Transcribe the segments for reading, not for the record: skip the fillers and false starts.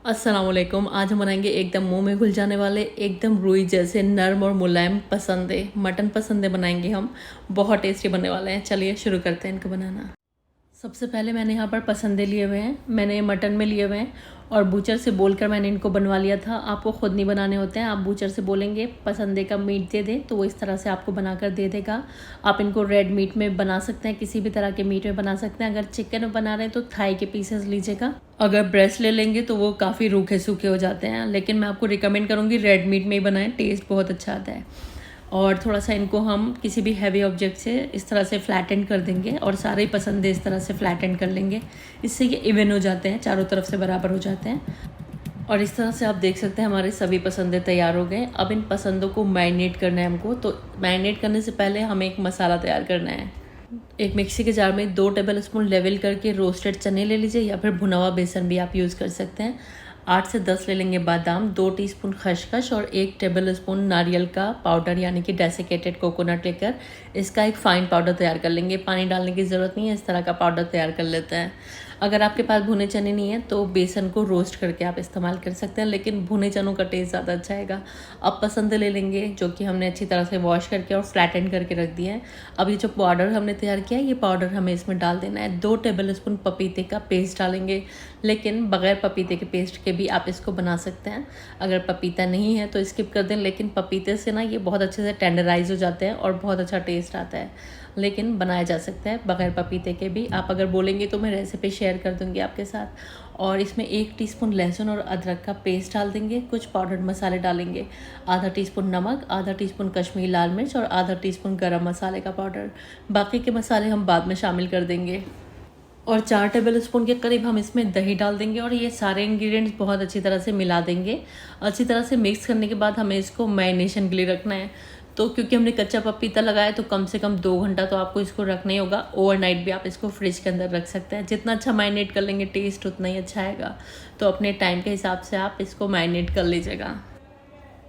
अस्सलाम वालेकुम। आज हम बनाएंगे एकदम मुंह में घुल जाने वाले एकदम रुई जैसे नरम और मुलायम पसंदे मटन पसंदे बनाएंगे हम। बहुत टेस्टी बनने वाले हैं। चलिए शुरू करते हैं इनको बनाना। सबसे पहले मैंने यहाँ पर पसंदे लिए हुए हैं, मैंने मटन में लिए हुए हैं और बूचर से बोलकर मैंने इनको बनवा लिया था। आपको ख़ुद नहीं बनाने होते हैं, आप बूचर से बोलेंगे पसंदे का मीट दे दे तो वो इस तरह से आपको बनाकर दे देगा। आप इनको रेड मीट में बना सकते हैं, किसी भी तरह के मीट में बना सकते हैं। अगर चिकन में बना रहे हैं तो थाई के पीसेस लीजिएगा। अगर ब्रेस्ट ले लेंगे तो वो काफ़ी रूखे सूखे हो जाते हैं, लेकिन मैं आपको रिकमेंड करूँगी रेड मीट में ही बनाएं, टेस्ट बहुत अच्छा आता है। और थोड़ा सा इनको हम किसी भी हैवी ऑब्जेक्ट से इस तरह से फ्लैटन कर देंगे और सारे ही पसंदे इस तरह से फ्लैटन कर लेंगे। इससे ये इवन हो जाते हैं, चारों तरफ से बराबर हो जाते हैं। और इस तरह से आप देख सकते हैं हमारे सभी पसंदे तैयार हो गए। अब इन पसंदों को मैरिनेट करना है हमको। तो मैरिनेट करने से पहले हमें एक मसाला तैयार करना है। एक मिक्सी के जार में 2 टेबल स्पून लेवल करके रोस्टेड चने ले लीजिए या फिर भुना हुआ बेसन भी आप यूज़ कर सकते हैं। 8 से 10 ले लेंगे बादाम, 2 टीस्पून खसखस और 1 टेबल स्पून नारियल का पाउडर यानी कि डेसिकेटेड कोकोनट लेकर इसका एक फ़ाइन पाउडर तैयार कर लेंगे। पानी डालने की ज़रूरत नहीं है, इस तरह का पाउडर तैयार कर लेते हैं। अगर आपके पास भुने चने नहीं है तो बेसन को रोस्ट करके आप इस्तेमाल कर सकते हैं, लेकिन भुने चनों का टेस्ट ज़्यादा अच्छा आएगा। अब पसंदे ले लेंगे जो कि हमने अच्छी तरह से वॉश करके और फ्लैटन करके रख दिया है। अब ये जो पाउडर हमने तैयार किया है ये पाउडर हमें इसमें डाल देना है। 2 टेबल स्पून पपीते का पेस्ट डालेंगे, लेकिन बगैर पपीते के पेस्ट के भी आप इसको बना सकते हैं। अगर पपीता नहीं है तो स्किप कर दें, लेकिन पपीते से ना ये बहुत अच्छे से टेंडराइज हो जाते हैं और बहुत अच्छा टेस्ट आता है, लेकिन बनाया जा सकता है बगैर पपीते के भी। आप अगर बोलेंगे तो मैं रेसिपी शेयर कर दूंगी आपके साथ। और इसमें 1 टीस्पून लहसुन और अदरक का पेस्ट डाल देंगे, कुछ पाउडर्ड मसाले डालेंगे, आधा टीस्पून नमक, आधा टीस्पून कश्मीरी लाल मिर्च और आधा टीस्पून गरम मसाले का पाउडर। बाकी के मसाले हम बाद में शामिल कर देंगे। और 4 टेबल स्पून के करीब हम इसमें दही डाल देंगे और ये सारे इंग्रेडिएंट्स बहुत अच्छी तरह से मिला देंगे। अच्छी तरह से मिक्स करने के बाद हमें इसको मैरिनेशन के लिए रखना है। तो क्योंकि हमने कच्चा पपीता लगाया तो कम से कम 2 घंटा तो आपको इसको रखना ही होगा। ओवरनाइट भी आप इसको फ्रिज के अंदर रख सकते हैं। जितना अच्छा मैरिनेट कर लेंगे टेस्ट उतना ही अच्छा आएगा। तो अपने टाइम के हिसाब से आप इसको मैरिनेट कर लीजिएगा।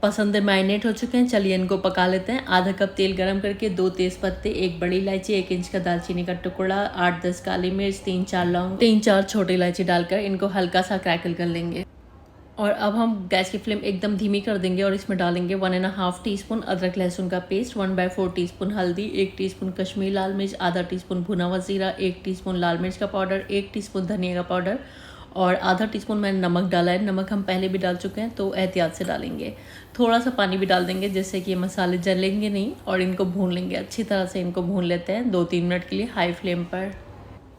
पसंदे मैरिनेट हो चुके हैं, चलिए इनको पका लेते हैं। आधा कप तेल गरम करके 2 तेज़पत्ते, 1 बड़ी इलायची, 1 इंच का दालचीनी का टुकड़ा, 8-10 काली मिर्च, 3-4 लौंग, 3-4 छोटी इलायची डालकर इनको हल्का सा क्रैकल कर लेंगे। और अब हम गैस की फ्लेम एकदम धीमी कर देंगे और इसमें डालेंगे 1.5 टीस्पून अदरक लहसुन का पेस्ट, 1/4 टीस्पून हल्दी, 1 टीस्पून कश्मीरी लाल मिर्च, आधा टीस्पून भुना हुआ जीरा, 1 टीस्पून लाल मिर्च का पाउडर, 1 टीस्पून धनिया का पाउडर और आधा टीस्पून मैंने नमक डाला है। नमक हम पहले भी डाल चुके हैं तो एहतियात से डालेंगे। थोड़ा सा पानी भी डाल देंगे जिससे कि ये मसाले जलेंगे नहीं और इनको भून लेंगे। अच्छी तरह से इनको भून लेते हैं 2-3 मिनट के लिए हाई फ्लेम पर।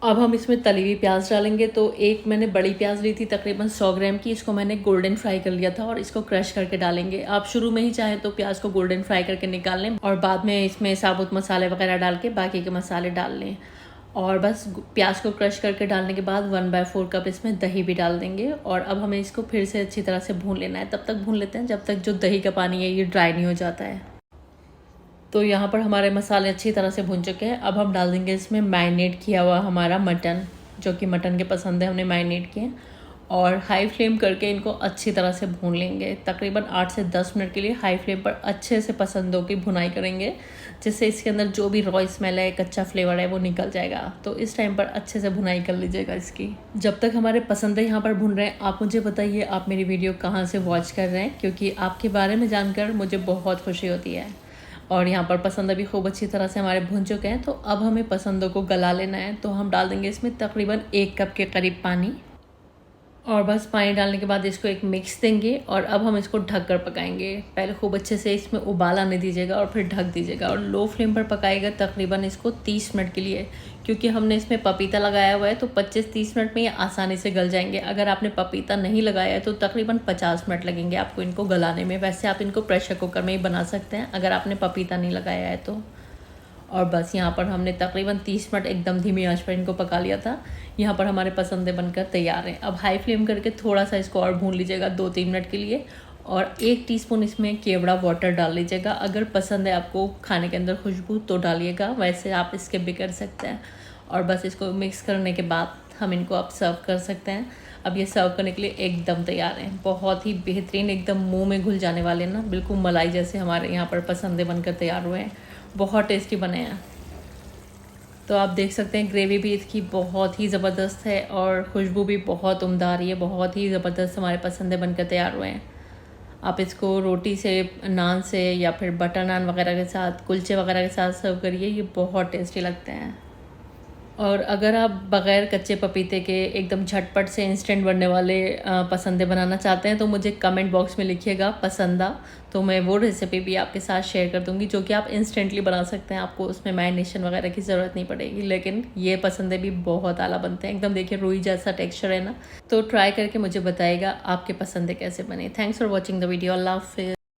अब हम इसमें तली हुई प्याज डालेंगे। तो एक मैंने बड़ी प्याज ली थी तकरीबन 100 ग्राम की, इसको मैंने गोल्डन फ्राई कर लिया था और इसको क्रश करके डालेंगे। आप शुरू में ही चाहें तो प्याज को गोल्डन फ्राई करके निकाल लें और बाद में इसमें साबुत मसाले वगैरह डाल के बाकी के मसाले डाल लें। और बस प्याज को क्रश करके डालने के बाद 1/4 कप इसमें दही भी डाल देंगे और अब हमें इसको फिर से अच्छी तरह से भून लेना है। तब तक भून लेते हैं जब तक जो दही का पानी है ये ड्राई नहीं हो जाता है। तो यहाँ पर हमारे मसाले अच्छी तरह से भून चुके हैं। अब हम डाल देंगे इसमें मैरिनेट किया हुआ हमारा मटन, जो कि मटन के पसंद है हमने मैरिनेट किए, और हाई फ्लेम करके इनको अच्छी तरह से भून लेंगे। तकरीबन 8 से 10 मिनट के लिए हाई फ्लेम पर अच्छे से पसंदों की भुनाई करेंगे, जिससे इसके अंदर जो भी रॉ स्मेल है, कच्चा फ्लेवर है वो निकल जाएगा। तो इस टाइम पर अच्छे से भुनाई कर लीजिएगा इसकी। जब तक हमारे पसंदे यहाँ पर भुन रहे हैं आप मुझे बताइए आप मेरी वीडियो कहाँ से वॉच कर रहे हैं, क्योंकि आपके बारे में जानकर मुझे बहुत खुशी होती है। और यहाँ पर पसंद भी खूब अच्छी तरह से हमारे भुन चुके हैं। तो अब हमें पसंदों को गला लेना है। तो हम डाल देंगे इसमें तकरीबन 1 कप के करीब पानी और बस पानी डालने के बाद इसको एक मिक्स देंगे और अब हम इसको ढक कर पकाएंगे। पहले खूब अच्छे से इसमें उबाल आने दीजिएगा और फिर ढक दीजिएगा और लो फ्लेम पर पकाएगा तकरीबन इसको 30 मिनट के लिए। क्योंकि हमने इसमें पपीता लगाया हुआ है तो 25-30 मिनट में ये आसानी से गल जाएंगे। अगर आपने पपीता नहीं लगाया है तो तकरीबन 50 मिनट लगेंगे आपको इनको गलाने में। वैसे आप इनको प्रेशर कुकर में ही बना सकते हैं अगर आपने पपीता नहीं लगाया है तो। और बस यहाँ पर हमने तकरीबन 30 मिनट एकदम धीमी आंच पर इनको पका लिया था। यहाँ पर हमारे पसंदे बनकर तैयार हैं। अब हाई फ्लेम करके थोड़ा सा इसको और भून लीजिएगा 2-3 मिनट के लिए और 1 टीस्पून इसमें केवड़ा वाटर डाल लीजिएगा। अगर पसंद है आपको खाने के अंदर खुशबू तो डालिएगा, वैसे आप स्किप भी कर सकते हैं। और बस इसको मिक्स करने के बाद हम इनको अब सर्व कर सकते हैं। अब ये सर्व करने के लिए एकदम तैयार हैं। बहुत ही बेहतरीन, एकदम मुंह में घुल जाने वाले ना, बिल्कुल मलाई जैसे हमारे यहाँ पर पसंदे बनकर तैयार हुए हैं। बहुत टेस्टी बने हैं। तो आप देख सकते हैं ग्रेवी भी इसकी बहुत ही ज़बरदस्त है और खुशबू भी बहुत उम्दा आ रही है, बहुत ही ज़बरदस्त हमारे पसंदे बनकर तैयार हुए हैं। आप इसको रोटी से, नान से या फिर बटर नान वगैरह के साथ, कुलचे वगैरह के साथ सर्व करिए, ये बहुत टेस्टी लगते हैं। और अगर आप बग़ैर कच्चे पपीते के एकदम झटपट से इंस्टेंट बनने वाले पसंदे बनाना चाहते हैं तो मुझे कमेंट बॉक्स में लिखिएगा पसंदा, तो मैं वो रेसिपी भी आपके साथ शेयर कर दूँगी जो कि आप इंस्टेंटली बना सकते हैं। आपको उसमें मैरिनेशन वगैरह की ज़रूरत नहीं पड़ेगी, लेकिन ये पसंदे भी बहुत आला बनते हैं। एकदम देखिए रुई जैसा टेक्स्चर है ना। तो ट्राई करके मुझे बताइएगा आपके पसंदे कैसे बने। Thanks for watching the video. अल्लाह हाफ़िज़।